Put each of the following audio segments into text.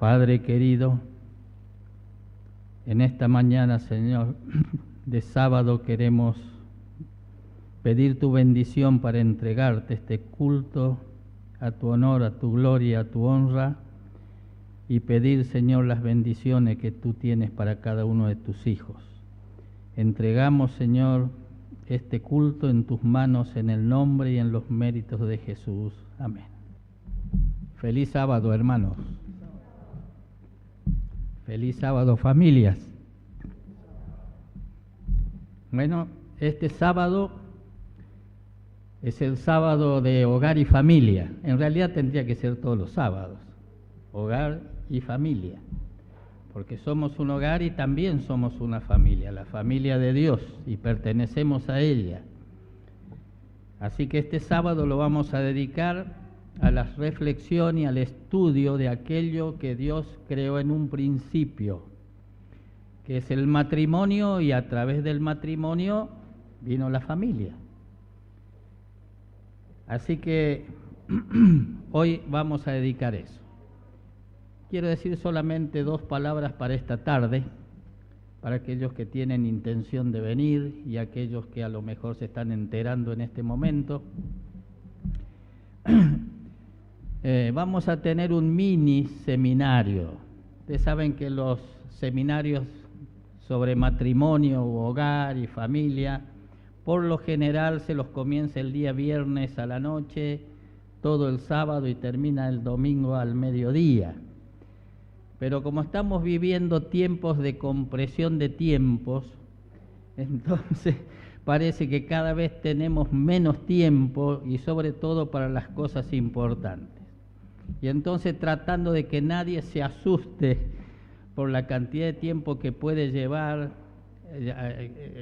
Padre querido, en esta mañana, Señor, de sábado queremos pedir tu bendición para entregarte este culto a tu honor, a tu gloria, a tu honra, y pedir, Señor, las bendiciones que tú tienes para cada uno de tus hijos. Entregamos, Señor, este culto en tus manos, en el nombre y en los méritos de Jesús. Amén. Feliz sábado, hermanos. Feliz sábado, familias. Bueno, este sábado es el sábado de hogar y familia. En realidad tendría que ser todos los sábados, hogar y familia, porque somos un hogar y también somos una familia, la familia de Dios, y pertenecemos a ella. Así que este sábado lo vamos a dedicar a la reflexión y al estudio de aquello que Dios creó en un principio, que es el matrimonio, y a través del matrimonio vino la familia. Así que hoy vamos a dedicar eso. Quiero decir solamente 2 palabras para esta tarde, para aquellos que tienen intención de venir y aquellos que a lo mejor se están enterando en este momento. Vamos a tener un mini seminario. Ustedes saben que los seminarios sobre matrimonio, hogar y familia, por lo general se los comienza el día viernes a la noche, todo el sábado y termina el domingo al mediodía. Pero como estamos viviendo tiempos de compresión de tiempos, entonces parece que cada vez tenemos menos tiempo, y sobre todo para las cosas importantes. Y entonces, tratando de que nadie se asuste por la cantidad de tiempo que puede llevar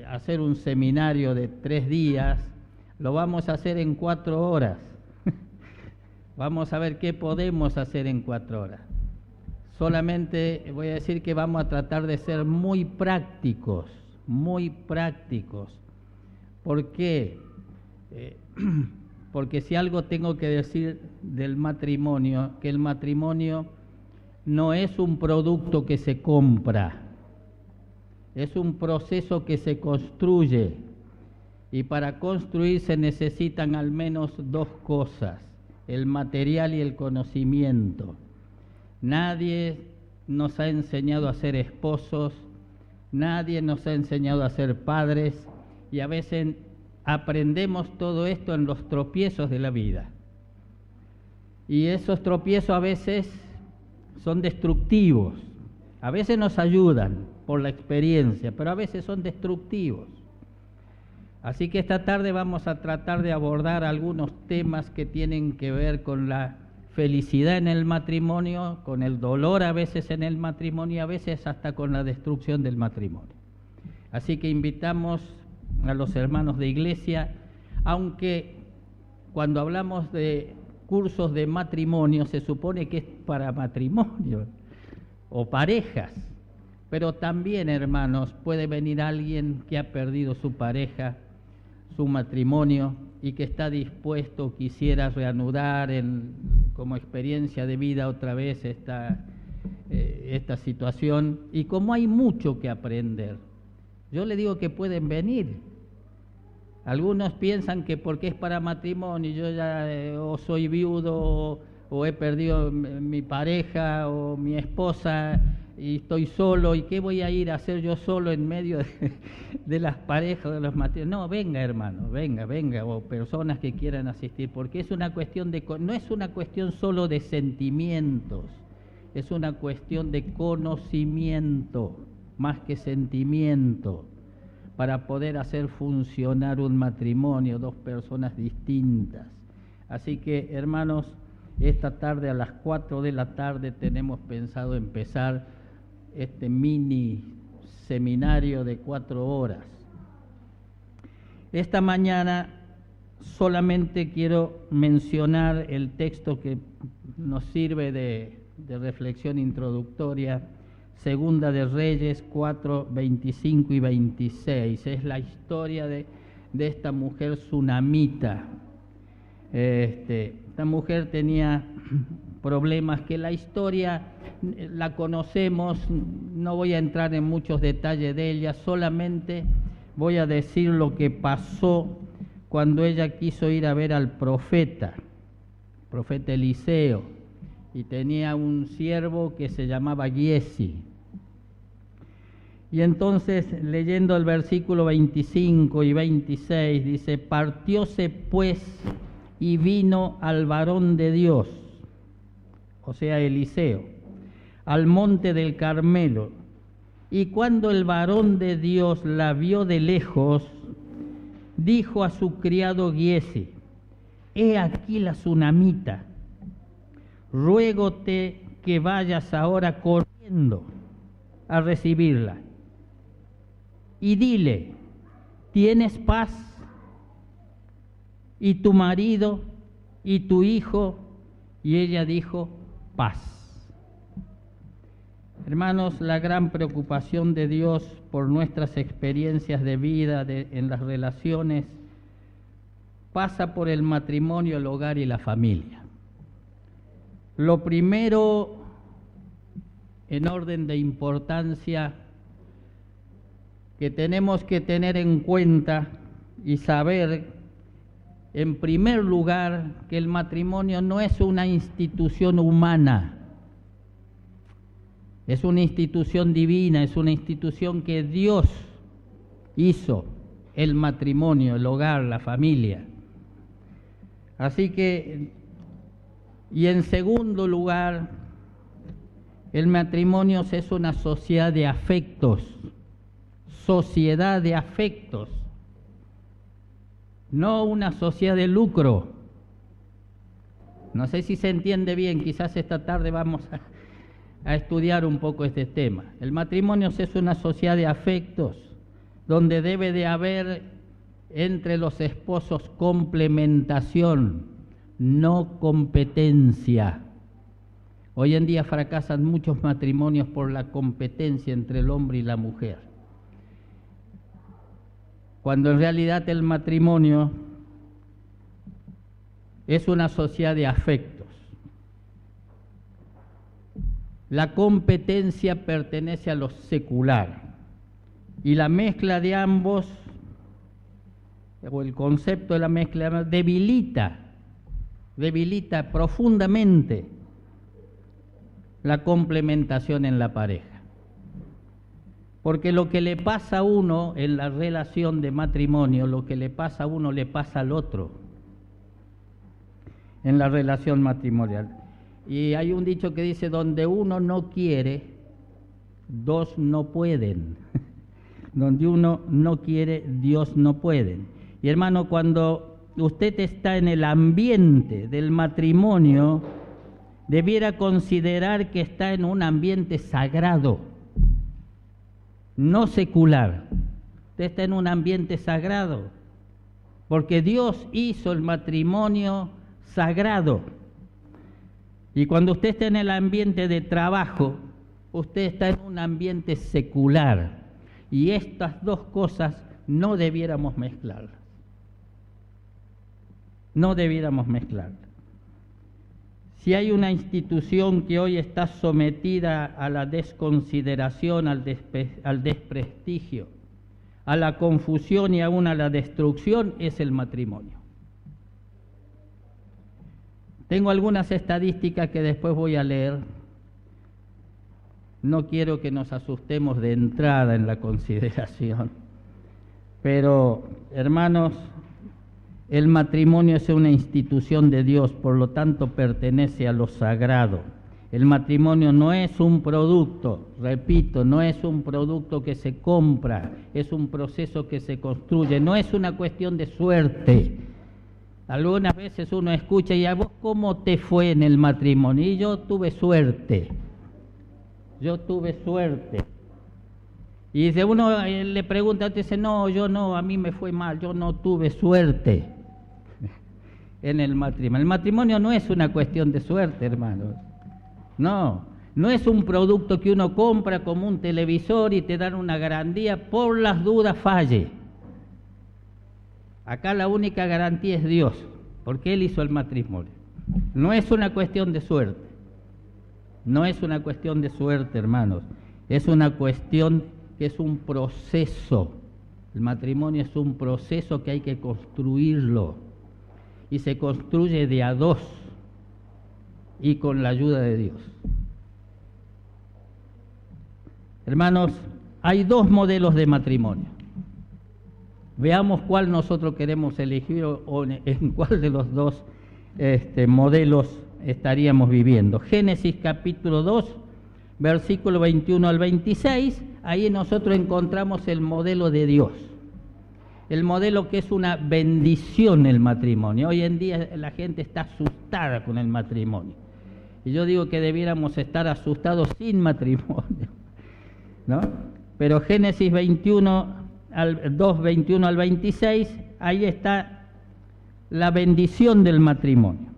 hacer un seminario de 3 días, lo vamos a hacer en 4 horas. Vamos a ver qué podemos hacer en 4 horas. Solamente voy a decir que vamos a tratar de ser muy prácticos, muy prácticos. ¿Por qué? Porque si algo tengo que decir del matrimonio, que el matrimonio no es un producto que se compra, es un proceso que se construye, y para construir se necesitan al menos 2 cosas, el material y el conocimiento. Nadie nos ha enseñado a ser esposos, nadie nos ha enseñado a ser padres, y a veces aprendemos todo esto en los tropiezos de la vida. Y esos tropiezos a veces son destructivos, a veces nos ayudan por la experiencia, pero a veces son destructivos. Así que esta tarde vamos a tratar de abordar algunos temas que tienen que ver con la felicidad en el matrimonio, con el dolor a veces en el matrimonio, y a veces hasta con la destrucción del matrimonio. Así que invitamos a los hermanos de iglesia, aunque cuando hablamos de cursos de matrimonio se supone que es para matrimonio o parejas, pero también, hermanos, puede venir alguien que ha perdido su pareja, su matrimonio, y que está dispuesto, quisiera reanudar como experiencia de vida otra vez esta situación. Y como hay mucho que aprender, yo le digo que pueden venir. Algunos piensan que porque es para matrimonio, yo ya o soy viudo o he perdido mi pareja o mi esposa y estoy solo, ¿y qué voy a ir a hacer yo solo en medio de las parejas, de los matrimonios? No, venga, hermano, venga, o personas que quieran asistir, porque es una cuestión no es una cuestión solo de sentimientos, es una cuestión de conocimiento, más que sentimiento, para poder hacer funcionar un matrimonio, 2 personas distintas. Así que, hermanos, esta tarde a las 4 de la tarde tenemos pensado empezar este mini seminario de 4 horas. Esta mañana solamente quiero mencionar el texto que nos sirve de reflexión introductoria, Segunda de Reyes 4, 25 y 26. Es la historia de esta mujer sunamita. Esta mujer tenía problemas que la historia la conocemos, no voy a entrar en muchos detalles de ella, solamente voy a decir lo que pasó cuando ella quiso ir a ver al profeta Eliseo, y tenía un siervo que se llamaba Giesi. Y entonces, leyendo el versículo 25 y 26, dice: partióse pues y vino al varón de Dios, o sea, Eliseo, al monte del Carmelo. Y cuando el varón de Dios la vio de lejos, dijo a su criado Giesi: he aquí la tsunamita, ruégote que vayas ahora corriendo a recibirla. Y dile: ¿tienes paz? ¿Y tu marido? ¿Y tu hijo? Y ella dijo: paz. Hermanos, la gran preocupación de Dios por nuestras experiencias de vida, en las relaciones, pasa por el matrimonio, el hogar y la familia. Lo primero, en orden de importancia, que tenemos que tener en cuenta y saber, en primer lugar, que el matrimonio no es una institución humana, es una institución divina, es una institución que Dios hizo, el matrimonio, el hogar, la familia. Así que, y en segundo lugar, el matrimonio es una sociedad de afectos, no una sociedad de lucro. No sé si se entiende bien, quizás esta tarde vamos a estudiar un poco este tema. El matrimonio es una sociedad de afectos, donde debe de haber entre los esposos complementación, no competencia. Hoy en día fracasan muchos matrimonios por la competencia entre el hombre y la mujer, cuando en realidad el matrimonio es una sociedad de afectos. La competencia pertenece a lo secular, y la mezcla de ambos, o el concepto de la mezcla, debilita profundamente la complementación en la pareja. Porque lo que le pasa a uno en la relación de matrimonio, lo que le pasa a uno le pasa al otro en la relación matrimonial. Y hay un dicho que dice: donde uno no quiere, dos no pueden. Donde uno no quiere, Dios no puede. Y hermano, cuando usted está en el ambiente del matrimonio, debiera considerar que está en un ambiente sagrado, no secular. Usted está en un ambiente sagrado, porque Dios hizo el matrimonio sagrado. Y cuando usted está en el ambiente de trabajo, usted está en un ambiente secular. Y estas dos cosas no debiéramos mezclarlas. No debiéramos mezclarlas. Si hay una institución que hoy está sometida a la desconsideración, al desprestigio, a la confusión y aún a la destrucción, es el matrimonio. Tengo algunas estadísticas que después voy a leer. No quiero que nos asustemos de entrada en la consideración, pero, hermanos, el matrimonio es una institución de Dios, por lo tanto pertenece a lo sagrado. El matrimonio no es un producto, repito, no es un producto que se compra, es un proceso que se construye, no es una cuestión de suerte. Algunas veces uno escucha: ¿y a vos cómo te fue en el matrimonio? Y yo tuve suerte. Y dice uno, le pregunta, usted dice: no, yo no, a mí me fue mal, yo no tuve suerte en el matrimonio. El matrimonio no es una cuestión de suerte, hermanos. No es un producto que uno compra como un televisor y te dan una garantía, por las dudas falle. Acá la única garantía es Dios, porque Él hizo el matrimonio. No es una cuestión de suerte. No es una cuestión de suerte, hermanos. Es una cuestión que es un proceso. El matrimonio es un proceso que hay que construirlo. Y se construye de a dos y con la ayuda de Dios. Hermanos, hay dos modelos de matrimonio. Veamos cuál nosotros queremos elegir o en cuál de los dos modelos estaríamos viviendo. Génesis capítulo 2, versículo 21 al 26, ahí nosotros encontramos el modelo de Dios. El modelo que es una bendición el matrimonio. Hoy en día la gente está asustada con el matrimonio. Y yo digo que debiéramos estar asustados sin matrimonio, ¿no? Pero Génesis 2, 21 al 26, ahí está la bendición del matrimonio.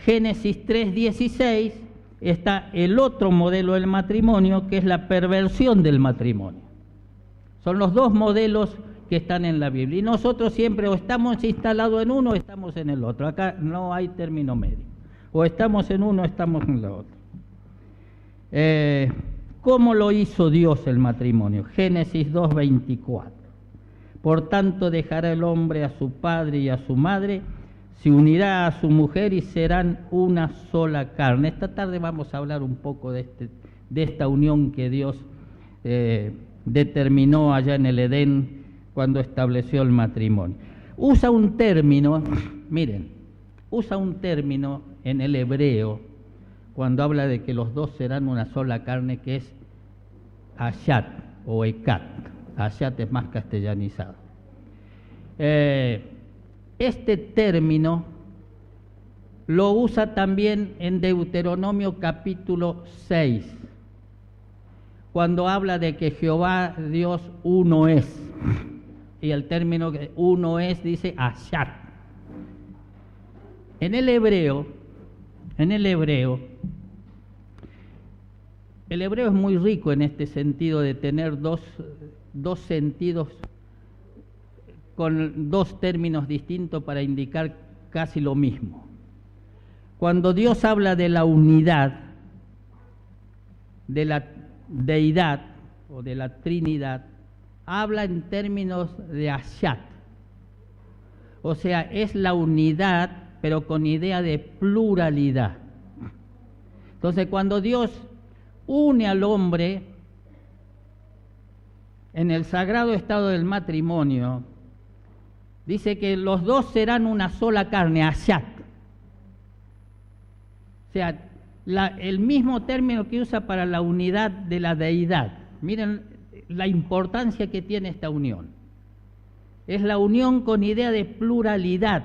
Génesis 3, 16, está el otro modelo del matrimonio, que es la perversión del matrimonio. Son los dos modelos que están en la Biblia. Y nosotros siempre o estamos instalados en uno o estamos en el otro. Acá no hay término medio. O estamos en uno o estamos en el otro. ¿Cómo lo hizo Dios el matrimonio? Génesis 2, 24. Por tanto dejará el hombre a su padre y a su madre, se unirá a su mujer y serán una sola carne. Esta tarde vamos a hablar un poco de esta unión que Dios determinó allá en el Edén cuando estableció el matrimonio. Usa un término, miren, usa un término en el hebreo cuando habla de que los dos serán una sola carne, que es ashat o ekat. Ashat es más castellanizado. Este término lo usa también en Deuteronomio capítulo 6, cuando habla de que Jehová Dios uno es. Y el término uno es dice ashat. En el hebreo es muy rico en este sentido de tener dos sentidos con dos términos distintos para indicar casi lo mismo. Cuando Dios habla de la unidad, de la deidad o de la Trinidad, habla en términos de ashat. O sea, es la unidad, pero con idea de pluralidad. Entonces, cuando Dios une al hombre en el sagrado estado del matrimonio, dice que los dos serán una sola carne, ashat. O sea, el mismo término que usa para la unidad de la deidad. Miren la importancia que tiene esta unión. Es la unión con idea de pluralidad,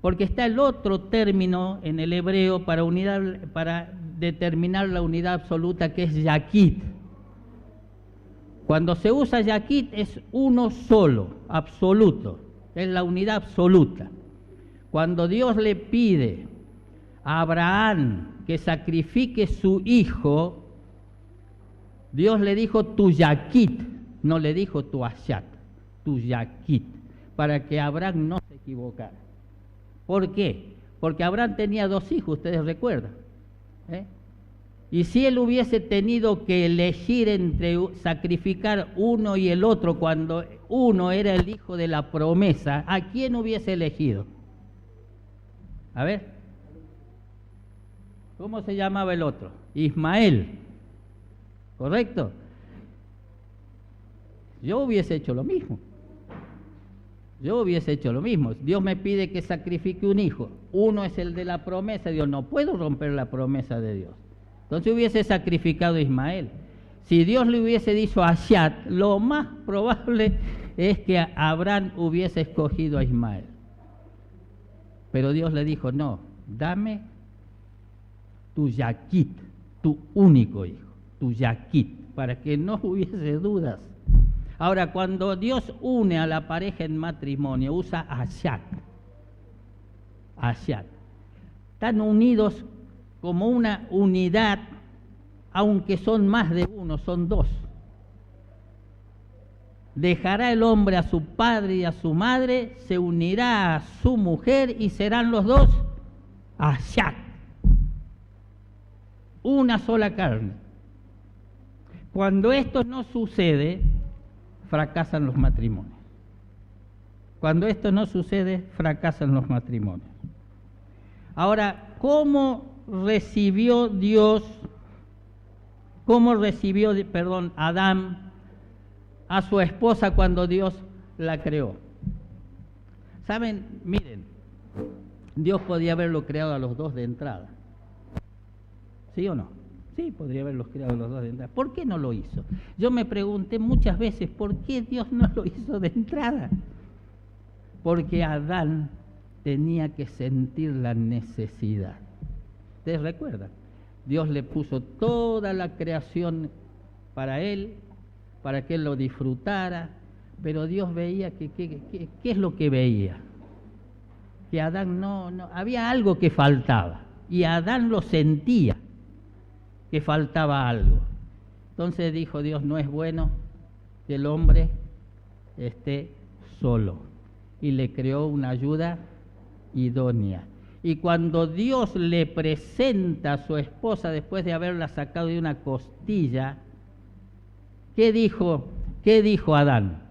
porque está el otro término en el hebreo para determinar la unidad absoluta, que es yakit. Cuando se usa yakit es uno solo, absoluto, es la unidad absoluta. Cuando Dios le pide a Abraham que sacrifique su hijo, Dios le dijo tu yakit, no le dijo tu ashat, tu yakit, para que Abraham no se equivocara. ¿Por qué? Porque Abraham tenía dos hijos, ustedes recuerdan. Y si él hubiese tenido que elegir entre sacrificar uno y el otro, cuando uno era el hijo de la promesa, ¿a quién hubiese elegido? A ver, ¿cómo se llamaba el otro? Ismael, ¿correcto? Yo hubiese hecho lo mismo. Dios me pide que sacrifique un hijo. Uno es el de la promesa. Dios, no puedo romper la promesa de Dios. Entonces hubiese sacrificado a Ismael. Si Dios le hubiese dicho a Ashat, lo más probable es que Abraham hubiese escogido a Ismael. Pero Dios le dijo, no, dame tu yakit, tu único hijo, tu yakit, para que no hubiese dudas. Ahora, cuando Dios une a la pareja en matrimonio, usa ashat. Están unidos como una unidad, aunque son más de uno, son dos. Dejará el hombre a su padre y a su madre, se unirá a su mujer y serán los dos ashat. una sola carne. Cuando esto no sucede, fracasan los matrimonios. Cuando esto no sucede, fracasan los matrimonios. Ahora, ¿cómo recibió Adán a su esposa cuando Dios la creó? ¿Saben? Miren, Dios podía haberlo creado a los dos de entrada. ¿Sí o no? Sí, podría haberlos creado a los dos de entrada. ¿Por qué no lo hizo? Yo me pregunté muchas veces, ¿por qué Dios no lo hizo de entrada? Porque Adán tenía que sentir la necesidad. ¿Ustedes recuerdan? Dios le puso toda la creación para él, para que él lo disfrutara, pero Dios veía que ¿qué es lo que veía? Que Adán no, había algo que faltaba, y Adán lo sentía, que faltaba algo. Entonces dijo Dios, no es bueno que el hombre esté solo, y le creó una ayuda idónea. Y cuando Dios le presenta a su esposa después de haberla sacado de una costilla, ¿qué dijo Adán?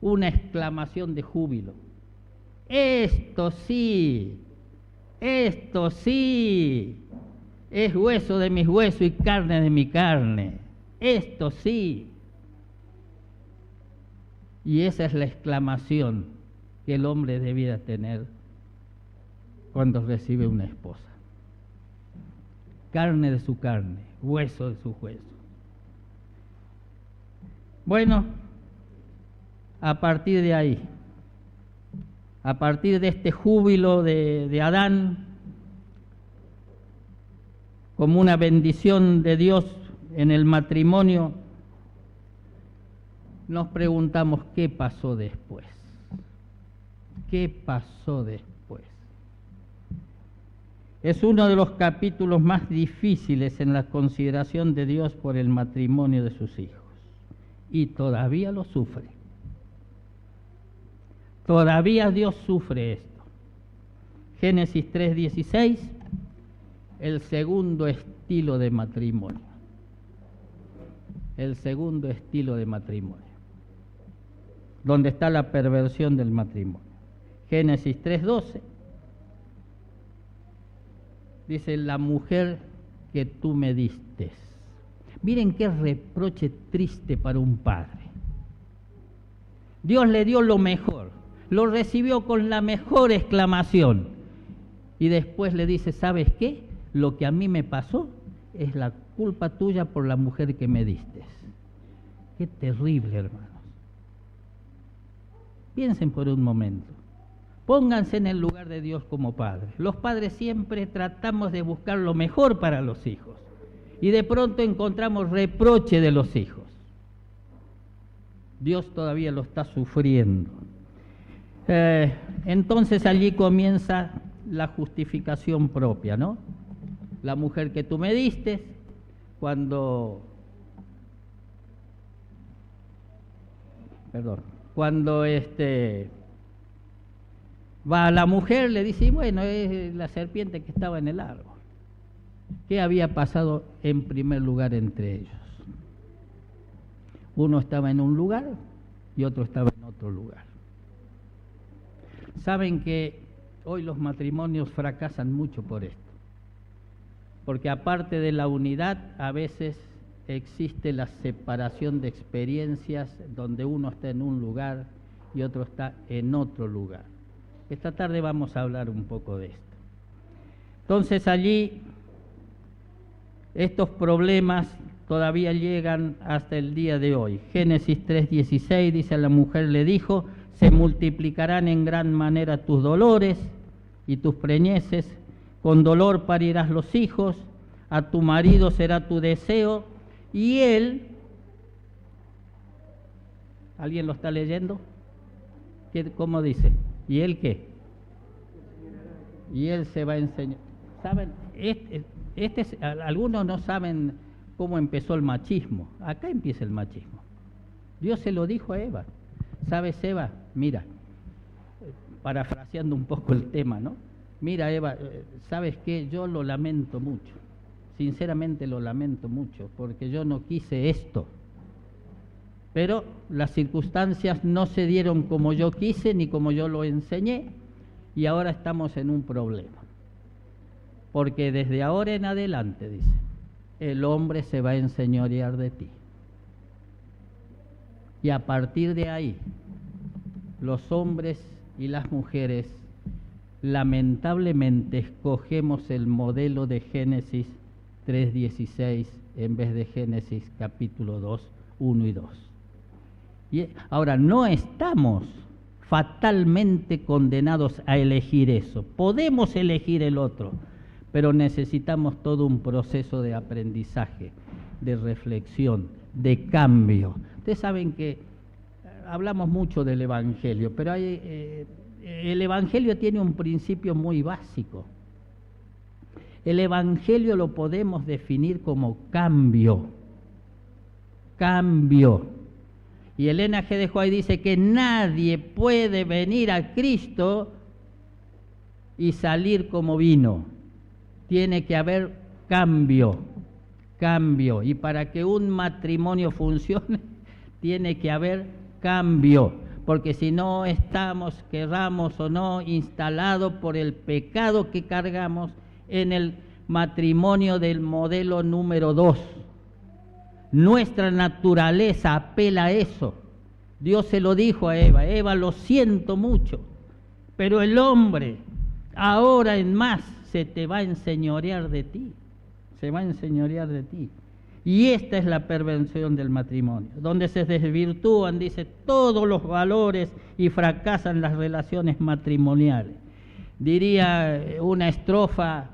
Una exclamación de júbilo. Esto sí, es hueso de mis huesos y carne de mi carne. Esto sí. Y esa es la exclamación que el hombre debía tener cuando recibe una esposa. Carne de su carne, hueso de su hueso. Bueno, a partir de ahí, a partir de este júbilo de Adán, como una bendición de Dios en el matrimonio, nos preguntamos qué pasó después. ¿Qué pasó después? Es uno de los capítulos más difíciles en la consideración de Dios por el matrimonio de sus hijos. Y todavía lo sufre. Todavía Dios sufre esto. Génesis 3:16, el segundo estilo de matrimonio. El segundo estilo de matrimonio. Donde está la perversión del matrimonio. Génesis 3:12. Dice, la mujer que tú me diste. Miren qué reproche triste para un padre. Dios le dio lo mejor, lo recibió con la mejor exclamación. Y después le dice, ¿sabes qué? Lo que a mí me pasó es la culpa tuya por la mujer que me diste. Qué terrible, hermanos. Piensen por un momento. Pónganse en el lugar de Dios como padres. Los padres siempre tratamos de buscar lo mejor para los hijos. Y de pronto encontramos reproche de los hijos. Dios todavía lo está sufriendo. Entonces allí comienza la justificación propia, ¿no? La mujer que tú me diste, cuando va a la mujer, le dice, bueno, es la serpiente que estaba en el árbol. ¿Qué había pasado en primer lugar entre ellos? Uno estaba en un lugar y otro estaba en otro lugar. Saben que hoy los matrimonios fracasan mucho por esto, porque aparte de la unidad, a veces existe la separación de experiencias donde uno está en un lugar y otro está en otro lugar. Esta tarde vamos a hablar un poco de esto. Entonces allí estos problemas todavía llegan hasta el día de hoy. Génesis 3:16 dice, a la mujer le dijo, se multiplicarán en gran manera tus dolores y tus preñeces, con dolor parirás los hijos, a tu marido será tu deseo, y él, ¿alguien lo está leyendo? ¿Cómo dice? ¿Y él qué? Y él se va a enseñar. ¿Saben? Algunos no saben cómo empezó el machismo. Acá empieza el machismo. Dios se lo dijo a Eva. ¿Sabes, Eva? Mira, parafraseando un poco el tema, ¿no? Mira, Eva, ¿sabes qué? Yo lo lamento mucho. sinceramente lo lamento mucho, porque yo no quise esto. Pero las circunstancias no se dieron como yo quise ni como yo lo enseñé, y ahora estamos en un problema. Porque desde ahora en adelante, dice, el hombre se va a enseñorear de ti. Y a partir de ahí, los hombres y las mujeres lamentablemente escogemos el modelo de Génesis 3:16 en vez de Génesis capítulo 2, 1 y 2. Y ahora, no estamos fatalmente condenados a elegir eso. Podemos elegir el otro, pero necesitamos todo un proceso de aprendizaje, de reflexión, de cambio. Ustedes saben que hablamos mucho del Evangelio, pero el Evangelio tiene un principio muy básico. El Evangelio lo podemos definir como cambio. Cambio. Y Elena G. de White dice que nadie puede venir a Cristo y salir como vino. Tiene que haber cambio, cambio. Y para que un matrimonio funcione, tiene que haber cambio. Porque si no estamos, querramos o no, instalados por el pecado que cargamos en el matrimonio del modelo número 2. Nuestra naturaleza apela a eso. Dios se lo dijo a Eva: Eva, lo siento mucho, pero el hombre ahora en más se te va a enseñorear de ti, se va a enseñorear de ti. Y esta es la perversión del matrimonio, donde se desvirtúan, dice, todos los valores y fracasan las relaciones matrimoniales. Diría una estrofa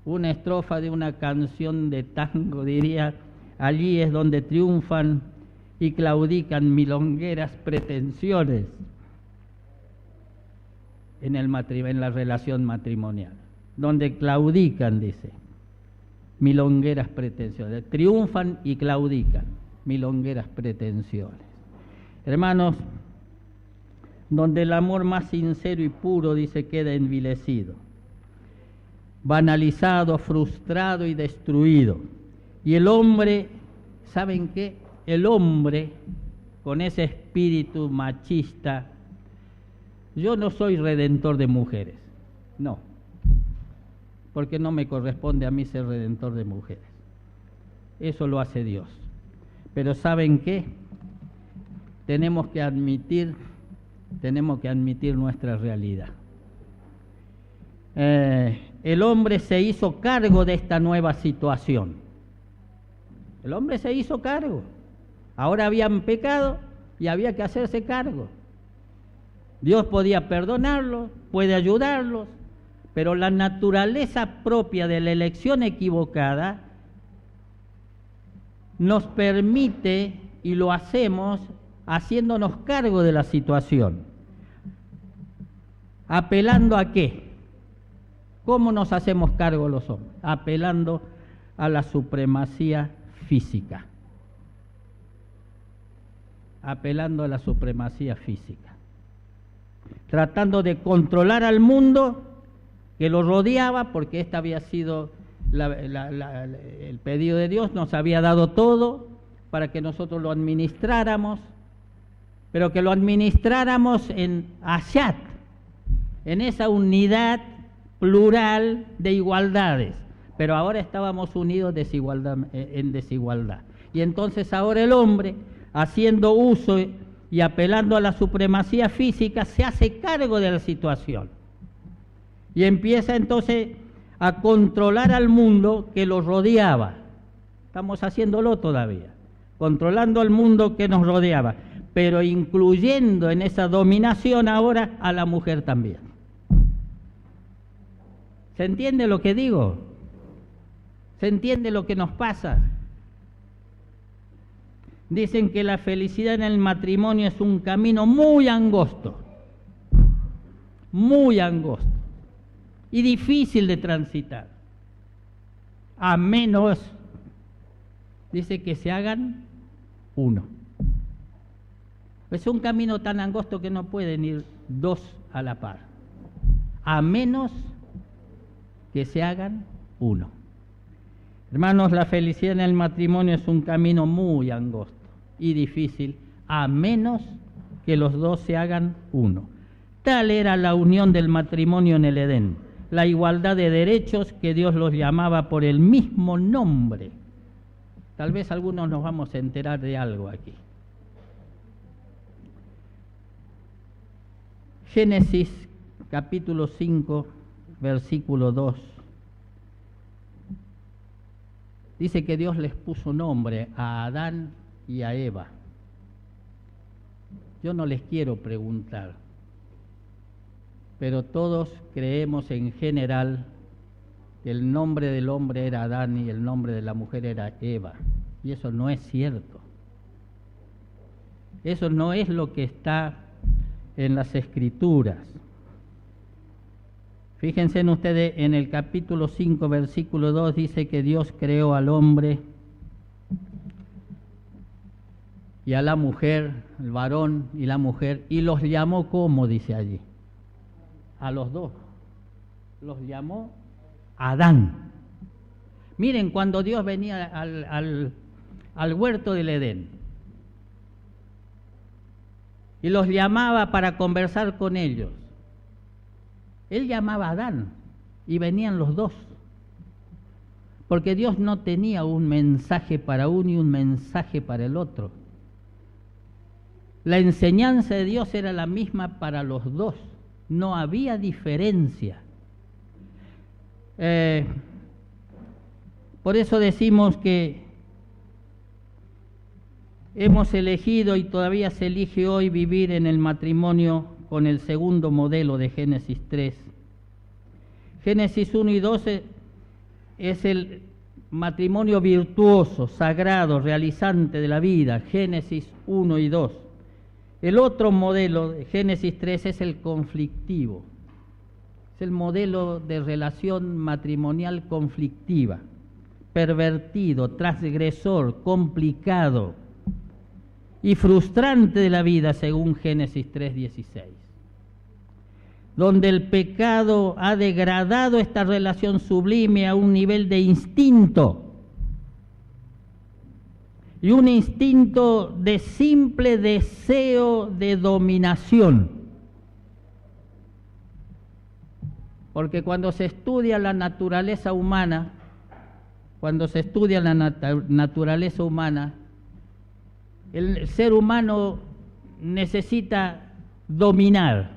de una canción de tango, diría: allí es donde triunfan y claudican milongueras pretensiones en la relación matrimonial. Donde claudican, dice, milongueras pretensiones. Triunfan y claudican, milongueras pretensiones. Hermanos, donde el amor más sincero y puro, dice, queda envilecido, banalizado, frustrado y destruido. Y el hombre, ¿saben qué? El hombre, con ese espíritu machista, yo no soy redentor de mujeres, no, porque no me corresponde a mí ser redentor de mujeres. Eso lo hace Dios. Pero ¿saben qué? Tenemos que admitir nuestra realidad. El hombre se hizo cargo de esta nueva situación. El hombre se hizo cargo. Ahora habían pecado y había que hacerse cargo. Dios podía perdonarlos, puede ayudarlos, pero la naturaleza propia de la elección equivocada nos permite, y lo hacemos, haciéndonos cargo de la situación. ¿Apelando a qué? ¿Cómo nos hacemos cargo los hombres? Apelando a la supremacía física. Apelando a la supremacía física. Tratando de controlar al mundo que lo rodeaba, porque este había sido el pedido de Dios, nos había dado todo para que nosotros lo administráramos, pero que lo administráramos en Ashat, en esa unidad plural de igualdades, pero ahora estábamos unidos en desigualdad. Y entonces ahora el hombre, haciendo uso y apelando a la supremacía física, se hace cargo de la situación y empieza entonces a controlar al mundo que lo rodeaba. Estamos haciéndolo todavía, controlando al mundo que nos rodeaba, pero incluyendo en esa dominación ahora a la mujer también. ¿Se entiende lo que digo? ¿Se entiende lo que nos pasa? Dicen que la felicidad en el matrimonio es un camino muy angosto y difícil de transitar, a menos, dice, que se hagan uno. Es un camino tan angosto que no pueden ir dos a la par, a menos que se hagan uno. Hermanos, la felicidad en el matrimonio es un camino muy angosto y difícil, a menos que los dos se hagan uno. Tal era la unión del matrimonio en el Edén, la igualdad de derechos que Dios los llamaba por el mismo nombre. Tal vez algunos nos vamos a enterar de algo aquí. Génesis capítulo 5, versículo 2. Dice que Dios les puso nombre a Adán y a Eva. Yo no les quiero preguntar, pero todos creemos en general que el nombre del hombre era Adán y el nombre de la mujer era Eva. Y eso no es cierto. Eso no es lo que está en las Escrituras. Fíjense en ustedes, en el capítulo 5, versículo 2, dice que Dios creó al hombre y a la mujer, el varón y la mujer, y los llamó, ¿cómo dice allí? A los dos. Los llamó Adán. Miren, cuando Dios venía al huerto del Edén y los llamaba para conversar con ellos, Él llamaba a Adán y venían los dos, porque Dios no tenía un mensaje para uno y un mensaje para el otro. La enseñanza de Dios era la misma para los dos, no había diferencia. Por eso decimos que hemos elegido y todavía se elige hoy vivir en el matrimonio con el segundo modelo de Génesis 3. Génesis 1 y 12 es el matrimonio virtuoso, sagrado, realizante de la vida, Génesis 1 y 2. El otro modelo de Génesis 3 es el conflictivo, es el modelo de relación matrimonial conflictiva, pervertido, transgresor, complicado y frustrante de la vida según Génesis 3:16, donde el pecado ha degradado esta relación sublime a un nivel de instinto, y un instinto de simple deseo de dominación. Porque cuando se estudia la naturaleza humana, el ser humano necesita dominar,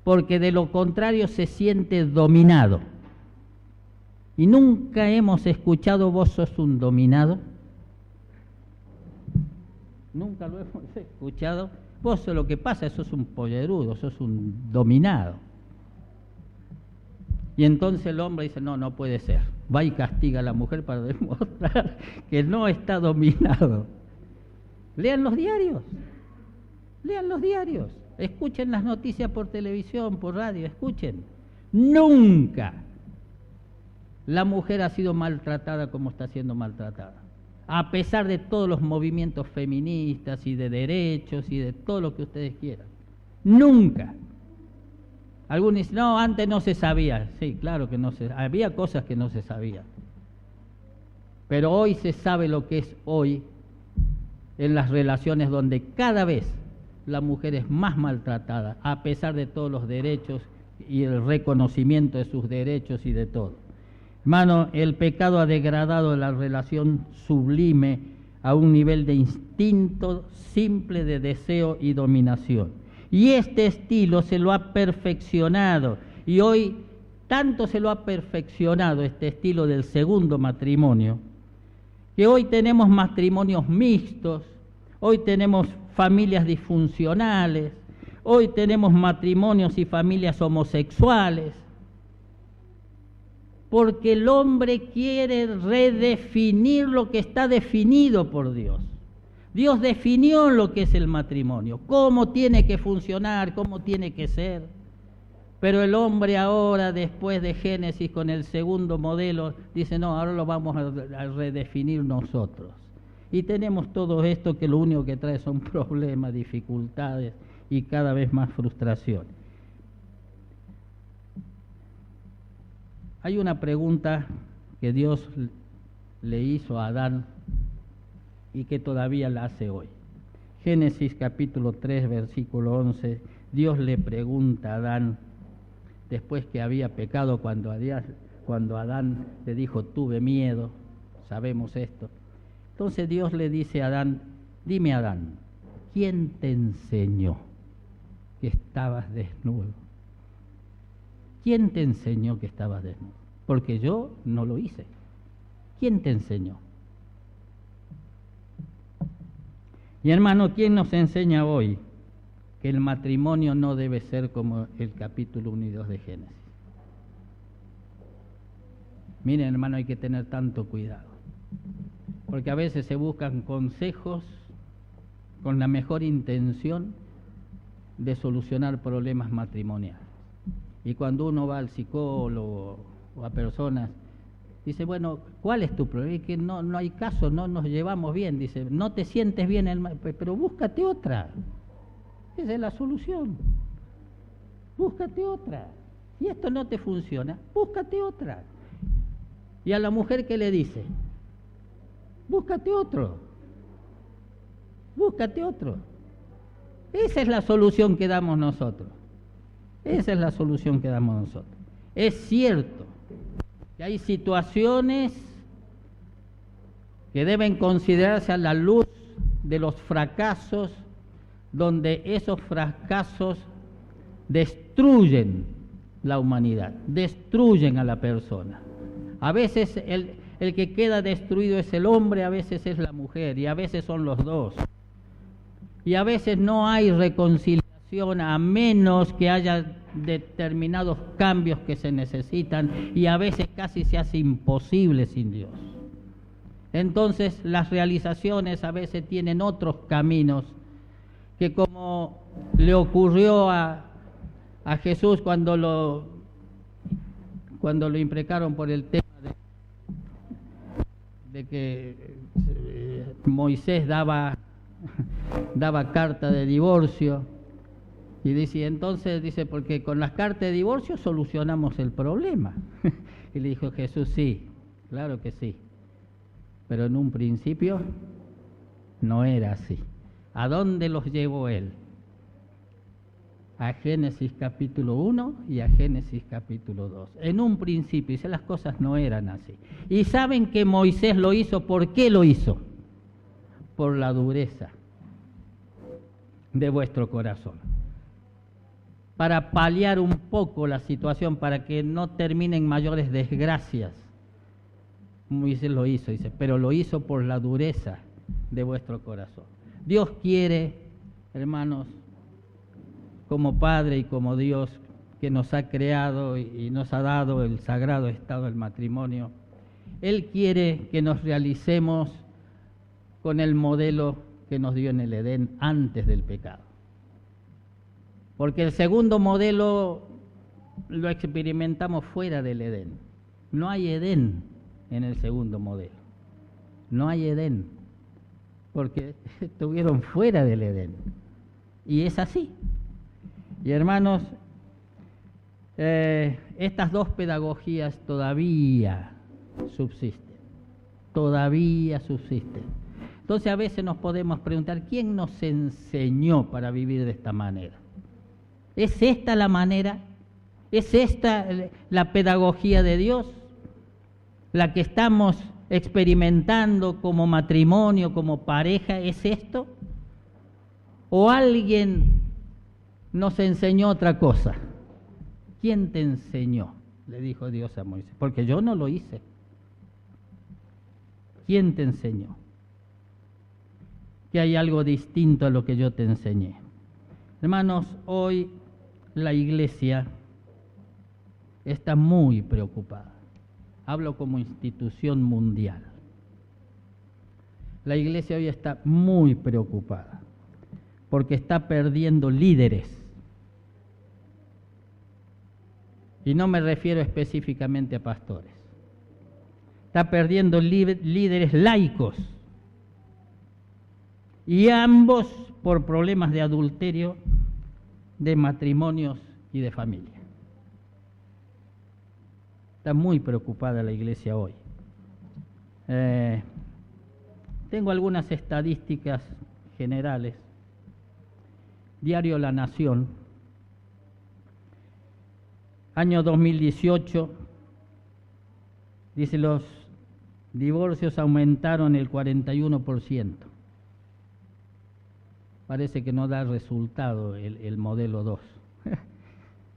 porque de lo contrario se siente dominado. Y nunca hemos escuchado: vos sos un dominado. Nunca lo hemos escuchado. Vos lo que pasa, sos un pollerudo, sos un dominado. Y entonces el hombre dice: no, no puede ser. Va y castiga a la mujer para demostrar que no está dominado. Lean los diarios, escuchen las noticias por televisión, por radio, escuchen. Nunca la mujer ha sido maltratada como está siendo maltratada, a pesar de todos los movimientos feministas y de derechos y de todo lo que ustedes quieran. Nunca. Algunos dicen: no, antes no se sabía. Sí, claro que había cosas que no se sabían. Pero hoy se sabe lo que es hoy en las relaciones donde cada vez la mujer es más maltratada, a pesar de todos los derechos y el reconocimiento de sus derechos y de todo. Hermano, el pecado ha degradado la relación sublime a un nivel de instinto simple de deseo y dominación. Y este estilo se lo ha perfeccionado, y hoy tanto se lo ha perfeccionado este estilo del segundo matrimonio, que hoy tenemos matrimonios mixtos, hoy tenemos familias disfuncionales, hoy tenemos matrimonios y familias homosexuales, porque el hombre quiere redefinir lo que está definido por Dios. Dios definió lo que es el matrimonio, cómo tiene que funcionar, cómo tiene que ser. Pero el hombre ahora, después de Génesis, con el segundo modelo, dice: no, ahora lo vamos a redefinir nosotros. Y tenemos todo esto que lo único que trae son problemas, dificultades y cada vez más frustración. Hay una pregunta que Dios le hizo a Adán y que todavía la hace hoy. Génesis capítulo 3, versículo 11, Dios le pregunta a Adán, después que había pecado, cuando Adán le dijo, tuve miedo, sabemos esto. Entonces Dios le dice a Adán, dime Adán, ¿quién te enseñó que estabas desnudo? ¿Quién te enseñó que estabas desnudo? Porque yo no lo hice. ¿Quién te enseñó? Y hermano, ¿quién nos enseña hoy que el matrimonio no debe ser como el capítulo 1 y 2 de Génesis? Miren, hermano, hay que tener tanto cuidado, porque a veces se buscan consejos con la mejor intención de solucionar problemas matrimoniales. Y cuando uno va al psicólogo o a personas, dice, bueno, ¿cuál es tu problema? Es que no hay caso, no nos llevamos bien. Dice, no te sientes bien, pero búscate otra. Esa es la solución. Búscate otra. Si esto no te funciona, búscate otra. Y a la mujer, ¿qué le dice? Búscate otro. Búscate otro. Esa es la solución que damos nosotros. Esa es la solución que damos nosotros. Es cierto que hay situaciones que deben considerarse a la luz de los fracasos, donde esos fracasos destruyen la humanidad, destruyen a la persona. A veces el que queda destruido es el hombre, a veces es la mujer, y a veces son los dos. Y a veces no hay reconciliación a menos que haya determinados cambios que se necesitan, y a veces casi se hace imposible sin Dios. Entonces las realizaciones a veces tienen otros caminos, que como le ocurrió a Jesús cuando lo imprecaron por el tema de que Moisés daba carta de divorcio, y dice, porque con las cartas de divorcio solucionamos el problema. Y le dijo Jesús, sí, claro que sí, pero en un principio no era así. ¿A dónde los llevó él? A Génesis capítulo 1 y a Génesis capítulo 2. En un principio, dice, las cosas no eran así. Y saben que Moisés lo hizo, ¿por qué lo hizo? Por la dureza de vuestro corazón. Para paliar un poco la situación, para que no terminen mayores desgracias. Moisés lo hizo, dice, pero lo hizo por la dureza de vuestro corazón. Dios quiere, hermanos, como Padre y como Dios que nos ha creado y nos ha dado el sagrado estado del matrimonio, Él quiere que nos realicemos con el modelo que nos dio en el Edén antes del pecado. Porque el segundo modelo lo experimentamos fuera del Edén. No hay Edén en el segundo modelo. No hay Edén, porque estuvieron fuera del Edén. Y es así. Y hermanos, estas dos pedagogías todavía subsisten. Todavía subsisten. Entonces a veces nos podemos preguntar, ¿quién nos enseñó para vivir de esta manera? ¿Es esta la manera? ¿Es esta la pedagogía de Dios? ¿La que estamos experimentando como matrimonio, como pareja, es esto? ¿O alguien nos enseñó otra cosa? ¿Quién te enseñó? Le dijo Dios a Moisés, porque yo no lo hice. ¿Quién te enseñó? Que hay algo distinto a lo que yo te enseñé. Hermanos, hoy la iglesia está muy preocupada. Hablo como institución mundial. La iglesia hoy está muy preocupada porque está perdiendo líderes. Y no me refiero específicamente a pastores. Está perdiendo líderes laicos. Y ambos por problemas de adulterio, de matrimonios y de familia. Está muy preocupada la iglesia hoy. Tengo algunas estadísticas generales. Diario La Nación, año 2018, dice los divorcios aumentaron el 41%. Parece que no da resultado el modelo 2.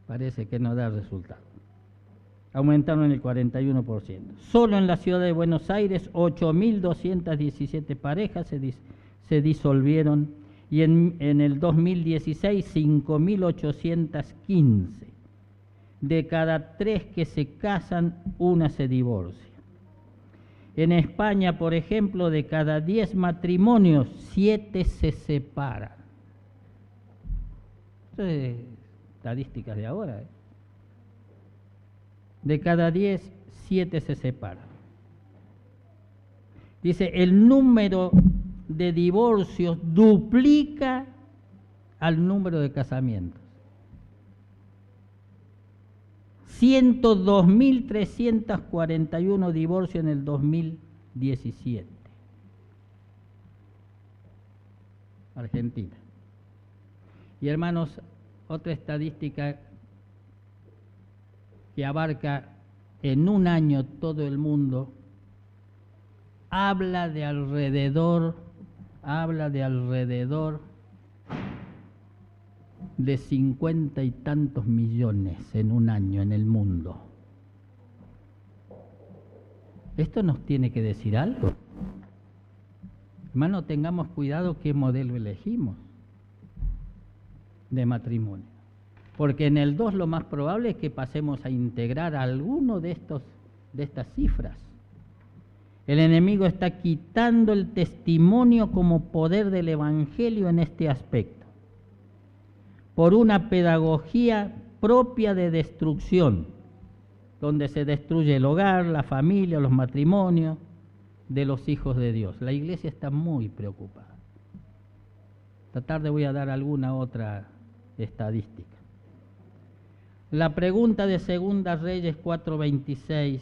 Parece que no da resultado. Aumentaron el 41%. Solo en la ciudad de Buenos Aires, 8.217 parejas se disolvieron y en el 2016, 5.815. De cada 3 que se casan, una se divorcia. En España, por ejemplo, de cada 10 matrimonios, 7 se separan. Esto es estadísticas de ahora. De cada 10, 7 se separan. Dice, el número de divorcios duplica al número de casamientos. 102.341 divorcios en el 2017. Argentina. Y hermanos, otra estadística que abarca en un año todo el mundo, habla de alrededor de 50 y tantos millones en un año en el mundo. Esto nos tiene que decir algo. Hermano, tengamos cuidado qué modelo elegimos de matrimonio. Porque en el 2 lo más probable es que pasemos a integrar alguno de estas cifras. El enemigo está quitando el testimonio como poder del Evangelio en este aspecto, por una pedagogía propia de destrucción, donde se destruye el hogar, la familia, los matrimonios de los hijos de Dios. La iglesia está muy preocupada. Esta tarde voy a dar alguna otra estadística. La pregunta de Segunda Reyes 4:26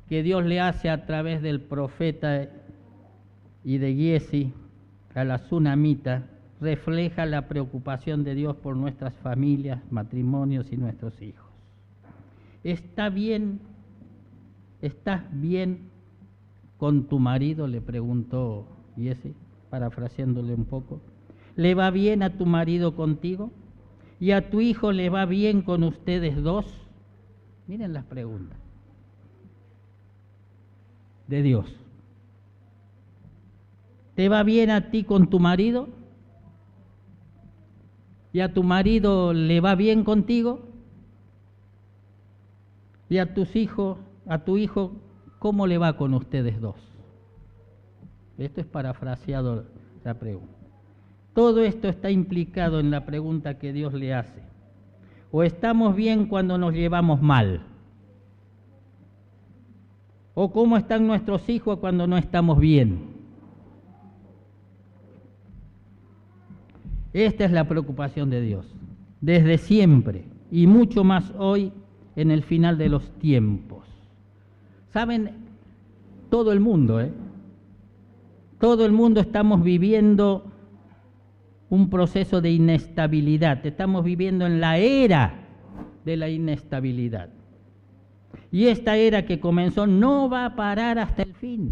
que Dios le hace a través del profeta y de Giesi a la sunamita refleja la preocupación de Dios por nuestras familias, matrimonios y nuestros hijos. ¿Estás bien con tu marido?, le preguntó Giesi, parafraseándole un poco. ¿Le va bien a tu marido contigo? ¿Y a tu hijo le va bien con ustedes dos? Miren las preguntas de Dios. ¿Te va bien a ti con tu marido? ¿Y a tu marido le va bien contigo? ¿Y a tus hijos, a tu hijo, cómo le va con ustedes dos? Esto es parafraseado la pregunta. Todo esto está implicado en la pregunta que Dios le hace. ¿O estamos bien cuando nos llevamos mal? ¿O cómo están nuestros hijos cuando no estamos bien? Esta es la preocupación de Dios, desde siempre, y mucho más hoy en el final de los tiempos. ¿Saben? Todo el mundo, todo el mundo estamos viviendo un proceso de inestabilidad. Estamos viviendo en la era de la inestabilidad. Y esta era que comenzó no va a parar hasta el fin.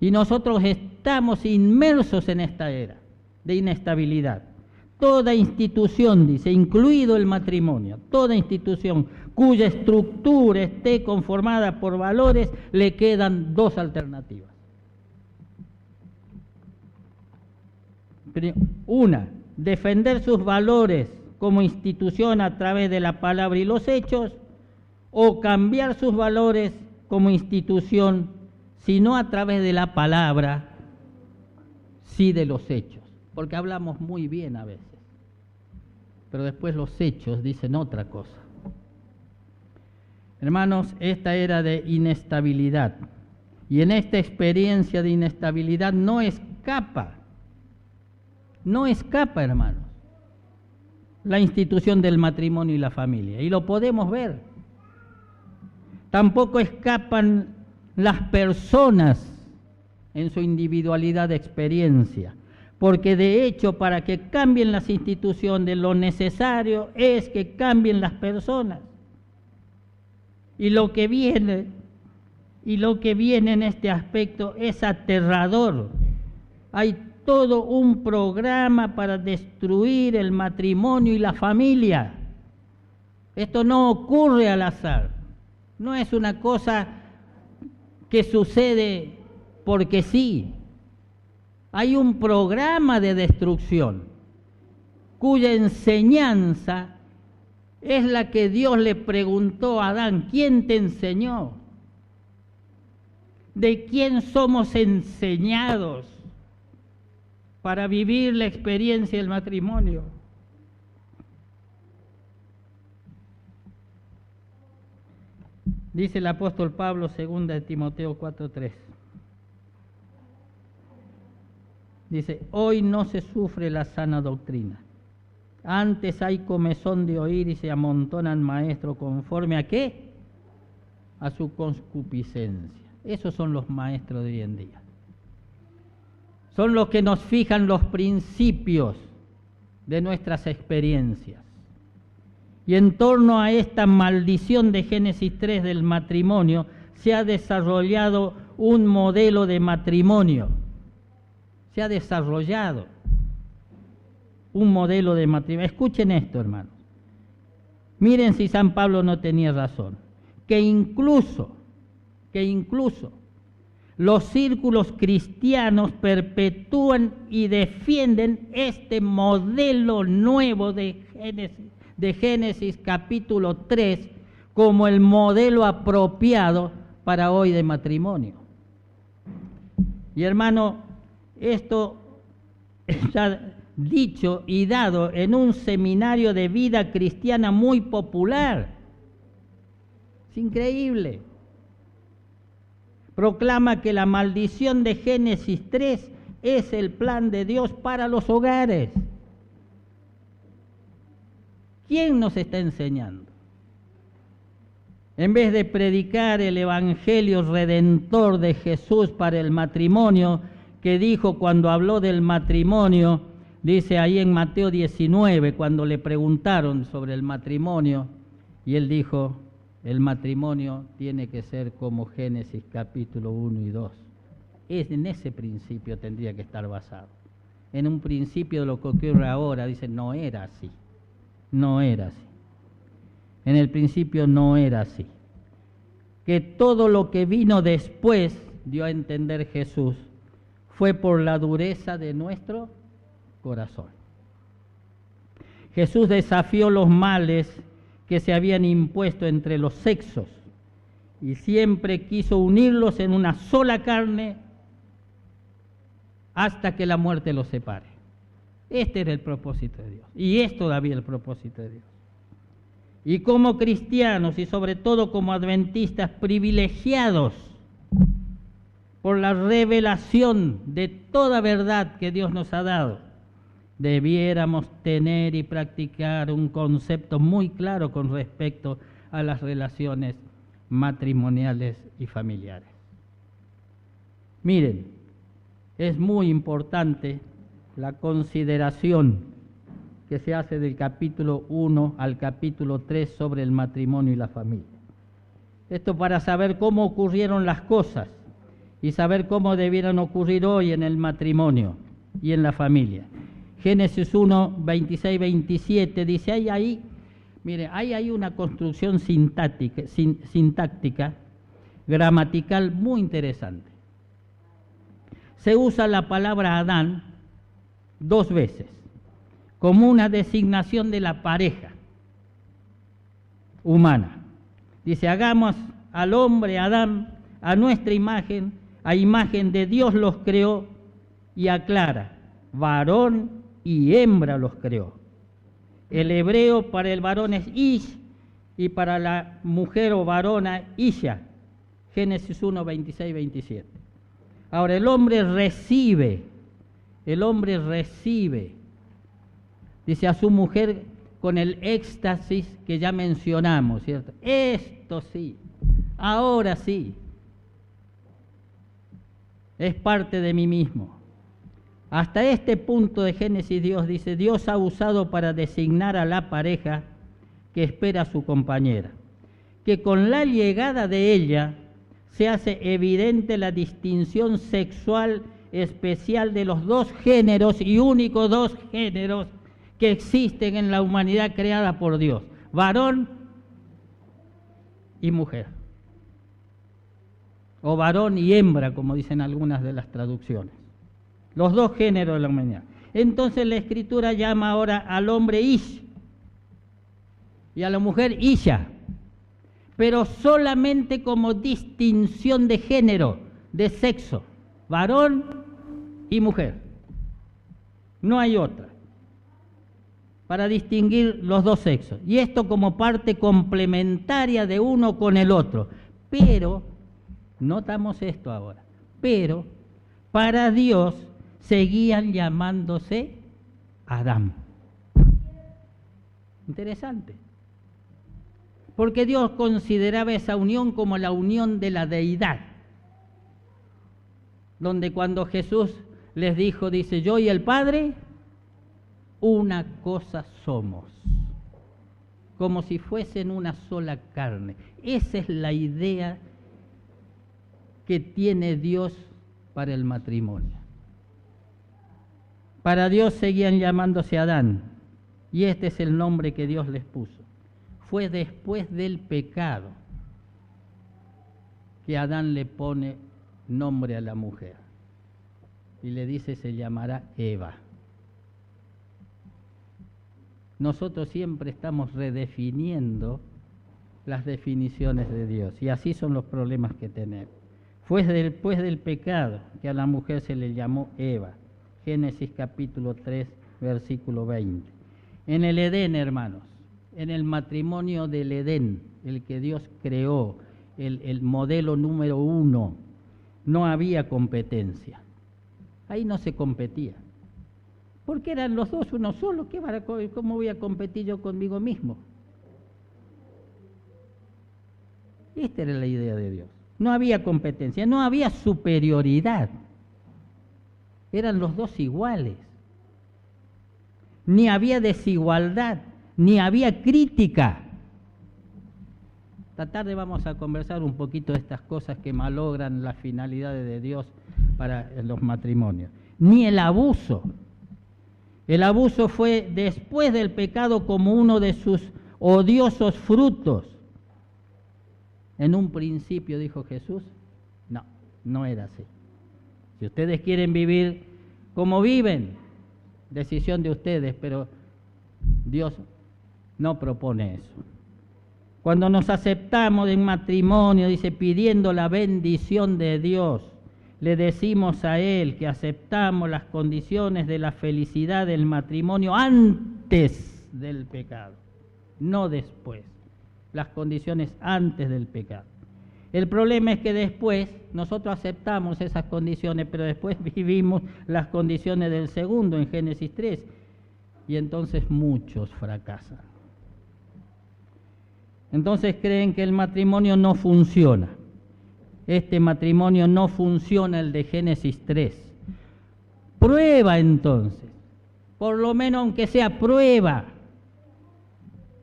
Y nosotros estamos inmersos en esta era de inestabilidad. Toda institución, dice, incluido el matrimonio, toda institución cuya estructura esté conformada por valores, le quedan dos alternativas. Una, defender sus valores como institución a través de la palabra y los hechos, o cambiar sus valores como institución, si no a través de la palabra, sí de los hechos. Porque hablamos muy bien a veces, pero después los hechos dicen otra cosa. Hermanos, esta era de inestabilidad, y en esta experiencia de inestabilidad no escapa, hermanos, la institución del matrimonio y la familia, y lo podemos ver. Tampoco escapan las personas en su individualidad de experiencia, porque de hecho para que cambien las instituciones lo necesario es que cambien las personas. Y lo que viene en este aspecto es aterrador. Hay todo un programa para destruir el matrimonio y la familia. Esto no ocurre al azar, no es una cosa que sucede porque sí. Hay un programa de destrucción cuya enseñanza es la que Dios le preguntó a Adán: ¿quién te enseñó? ¿De quién somos enseñados para vivir la experiencia del matrimonio? Dice el apóstol Pablo, 2 de Timoteo 4:3. Dice: hoy no se sufre la sana doctrina. Antes hay comezón de oír y se amontonan maestros conforme a ¿qué? A su concupiscencia. Esos son los maestros de hoy en día. Son los que nos fijan los principios de nuestras experiencias. Y en torno a esta maldición de Génesis 3 del matrimonio se ha desarrollado un modelo de matrimonio. Se ha desarrollado un modelo de matrimonio. Escuchen esto, hermanos. Miren si San Pablo no tenía razón. Que incluso los círculos cristianos perpetúan y defienden este modelo nuevo de Génesis capítulo 3 como el modelo apropiado para hoy de matrimonio. Y hermano, esto está dicho y dado en un seminario de vida cristiana muy popular. Es increíble. Proclama que la maldición de Génesis 3 es el plan de Dios para los hogares. ¿Quién nos está enseñando? En vez de predicar el evangelio redentor de Jesús para el matrimonio, que dijo cuando habló del matrimonio, dice ahí en Mateo 19, cuando le preguntaron sobre el matrimonio, y él dijo: el matrimonio tiene que ser como Génesis capítulo 1 y 2. En ese principio tendría que estar basado. En un principio de lo que ocurre ahora, dice, no era así. No era así. En el principio no era así. Que todo lo que vino después, dio a entender Jesús, fue por la dureza de nuestro corazón. Jesús desafió los males que se habían impuesto entre los sexos y siempre quiso unirlos en una sola carne hasta que la muerte los separe. Este era el propósito de Dios y es todavía el propósito de Dios. Y como cristianos y sobre todo como adventistas privilegiados por la revelación de toda verdad que Dios nos ha dado, debiéramos tener y practicar un concepto muy claro con respecto a las relaciones matrimoniales y familiares. Miren, es muy importante la consideración que se hace del capítulo 1 al capítulo 3 sobre el matrimonio y la familia. Esto para saber cómo ocurrieron las cosas y saber cómo debieran ocurrir hoy en el matrimonio y en la familia. Génesis 1, 26, 27 dice, hay ahí una construcción sintáctica, gramatical muy interesante. Se usa la palabra Adán 2 veces, como una designación de la pareja humana. Dice, hagamos al hombre Adán a nuestra imagen, a imagen de Dios los creó, y aclara, varón y hembra los creó. El hebreo para el varón es ish y para la mujer o varona isha. Génesis 1, 26, 27. Ahora el hombre recibe, dice, a su mujer con el éxtasis que ya mencionamos, ¿cierto? Esto sí, ahora sí, es parte de mí mismo. Hasta este punto de Génesis Dios dice, Dios ha usado para designar a la pareja que espera a su compañera, que con la llegada de ella se hace evidente la distinción sexual especial de los dos géneros y únicos dos géneros que existen en la humanidad creada por Dios, varón y mujer, o varón y hembra, como dicen algunas de las traducciones, los dos géneros de la humanidad. Entonces la Escritura llama ahora al hombre Ish y a la mujer Isha, pero solamente como distinción de género, de sexo, varón y mujer. No hay otra, para distinguir los dos sexos. Y esto como parte complementaria de uno con el otro. Pero, notamos esto ahora, pero para Dios seguían llamándose Adán. Interesante. Porque Dios consideraba esa unión como la unión de la deidad. Donde cuando Jesús les dijo, dice, yo y el Padre, una cosa somos. Como si fuesen una sola carne. Esa es la idea que tiene Dios para el matrimonio. Para Dios seguían llamándose Adán, y este es el nombre que Dios les puso. Fue después del pecado que Adán le pone nombre a la mujer y le dice se llamará Eva. Nosotros siempre estamos redefiniendo las definiciones de Dios y así son los problemas que tenemos. Fue después del pecado que a la mujer se le llamó Eva. Génesis capítulo 3, versículo 20. En el Edén, hermanos, en el matrimonio del Edén, el que Dios creó, el modelo número 1, no había competencia. Ahí no se competía. Porque eran los dos uno solo. ¿Cómo voy a competir yo conmigo mismo? Esta era la idea de Dios. No había competencia, no había superioridad. Eran los dos iguales. Ni había desigualdad, ni había crítica. Esta tarde vamos a conversar un poquito de estas cosas que malogran las finalidades de Dios para los matrimonios. Ni el abuso. El abuso fue después del pecado como uno de sus odiosos frutos. En un principio, dijo Jesús, no era así. Si ustedes quieren vivir como viven, decisión de ustedes, pero Dios no propone eso. Cuando nos aceptamos en matrimonio, dice, pidiendo la bendición de Dios, le decimos a Él que aceptamos las condiciones de la felicidad del matrimonio antes del pecado, no después. Las condiciones antes del pecado. El problema es que después nosotros aceptamos esas condiciones, pero después vivimos las condiciones del segundo en Génesis 3, y entonces muchos fracasan. Entonces creen que el matrimonio no funciona. Este matrimonio no funciona, el de Génesis 3. Prueba entonces, por lo menos aunque sea prueba,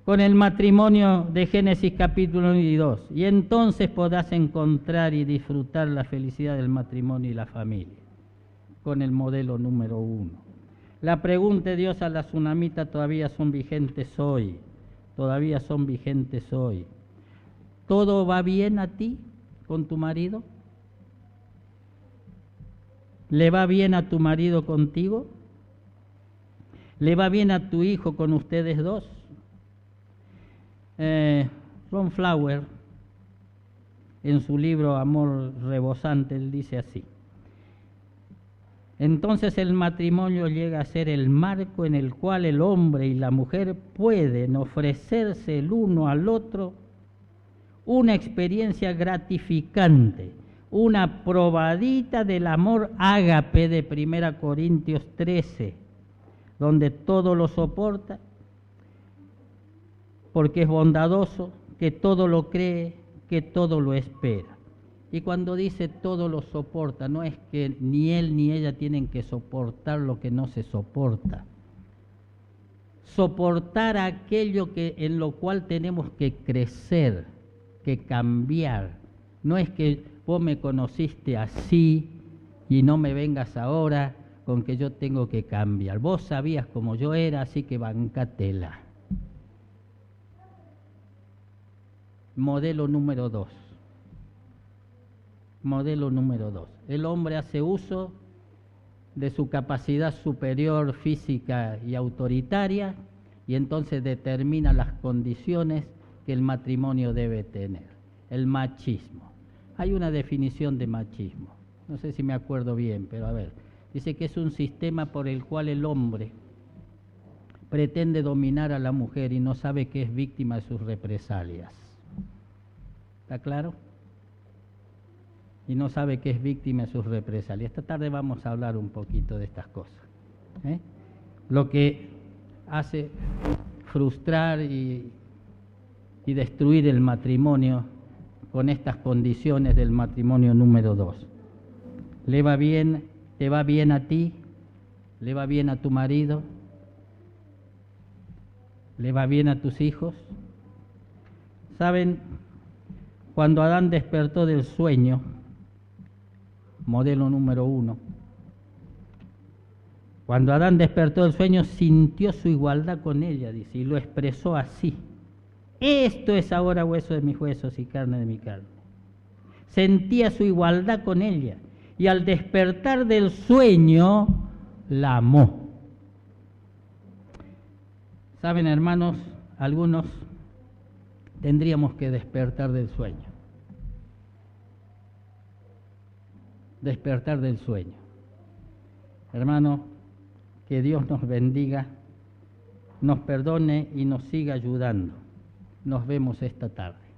con el matrimonio de Génesis capítulo 1 y 2, y entonces podrás encontrar y disfrutar la felicidad del matrimonio y la familia, con el modelo número 1. La pregunta de Dios a la tsunamita todavía son vigentes hoy, ¿Todo va bien a ti con tu marido? ¿Le va bien a tu marido contigo? ¿Le va bien a tu hijo con ustedes dos? Ron Flower, en su libro Amor Rebosante, él dice así: entonces el matrimonio llega a ser el marco en el cual el hombre y la mujer pueden ofrecerse el uno al otro una experiencia gratificante, una probadita del amor ágape de 1 Corintios 13, donde todo lo soporta, porque es bondadoso, que todo lo cree, que todo lo espera. Y cuando dice todo lo soporta, no es que ni él ni ella tienen que soportar lo que no se soporta. Soportar aquello en lo cual tenemos que crecer, que cambiar. No es que vos me conociste así y no me vengas ahora con que yo tengo que cambiar. Vos sabías cómo yo era, así que bancátela. Modelo número 2. Modelo número 2. El hombre hace uso de su capacidad superior física y autoritaria y entonces determina las condiciones que el matrimonio debe tener. El machismo. Hay una definición de machismo, no sé si me acuerdo bien, pero a ver, dice que es un sistema por el cual el hombre pretende dominar a la mujer y no sabe que es víctima de sus represalias. ¿Está claro? Y no sabe que es víctima de sus represalias. Esta tarde vamos a hablar un poquito de estas cosas. Lo que hace frustrar y destruir el matrimonio con estas condiciones del matrimonio número 2. ¿Le va bien? ¿Te va bien a ti? ¿Le va bien a tu marido? ¿Le va bien a tus hijos? ¿Saben? Cuando Adán despertó del sueño, modelo número 1, cuando Adán despertó del sueño, sintió su igualdad con ella, dice, y lo expresó así: esto es ahora hueso de mis huesos y carne de mi carne. Sentía su igualdad con ella, y al despertar del sueño, la amó. Saben, hermanos, algunos tendríamos que despertar del sueño. Despertar del sueño. Hermano, que Dios nos bendiga, nos perdone y nos siga ayudando. Nos vemos esta tarde.